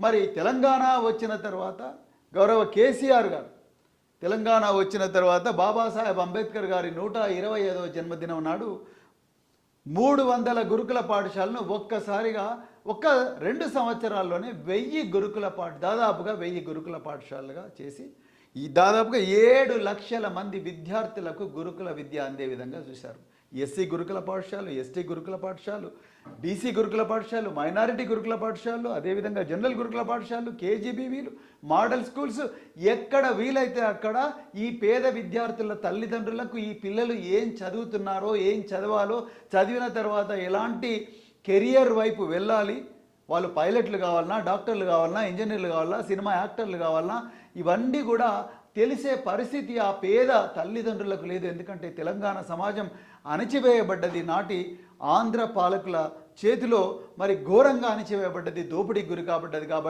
మరి తెలంగాణ వచ్చిన తర్వాత గౌరవ కేసీఆర్ గారు తెలంగాణ వచ్చిన తర్వాత బాబాసాహెబ్ అంబేద్కర్ గారి 125వ జన్మదినం నాడు 300 గురుకుల పాఠశాలను ఒక్కసారిగా 2 సంవత్సరాల్లోనే 1000 దాదాపుగా 1000 గురుకుల పాఠశాలలుగా చేసి ఈ దాదాపుగా 7 లక్షల మంది విద్యార్థులకు గురుకుల విద్య అందే విధంగా చూశారు. ఎస్సీ గురుకుల పాఠశాలలు, ఎస్టీ గురుకుల పాఠశాలలు, బీసీ గురుకుల పాఠశాలలు, మైనారిటీ గురుకుల పాఠశాలలు, అదేవిధంగా జనరల్ గురుకుల పాఠశాలలు, కేజీబీవీలు, మోడల్ స్కూల్స్, ఎక్కడ వీలైతే అక్కడ ఈ పేద విద్యార్థుల తల్లిదండ్రులకు ఈ పిల్లలు ఏం చదువుతున్నారో, ఏం చదవాలో, చదివిన తర్వాత ఎలాంటి కెరియర్ వైపు వెళ్ళాలి, వాళ్ళు పైలట్లు కావాలన్నా, డాక్టర్లు కావాలన్నా, ఇంజనీర్లు కావాలన్నా, సినిమా యాక్టర్లు కావాలన్నా, ఇవన్నీ కూడా తెలిసే పరిస్థితి ఆ పేద తల్లిదండ్రులకు లేదు. ఎందుకంటే తెలంగాణ సమాజం అణచివేయబడ్డది, నాటి ఆంధ్ర పాలకుల చేతిలో మరి ఘోరంగా అణచివేయబడ్డది, దోపిడీకి గురి కాబడ్డది. కాబట్టి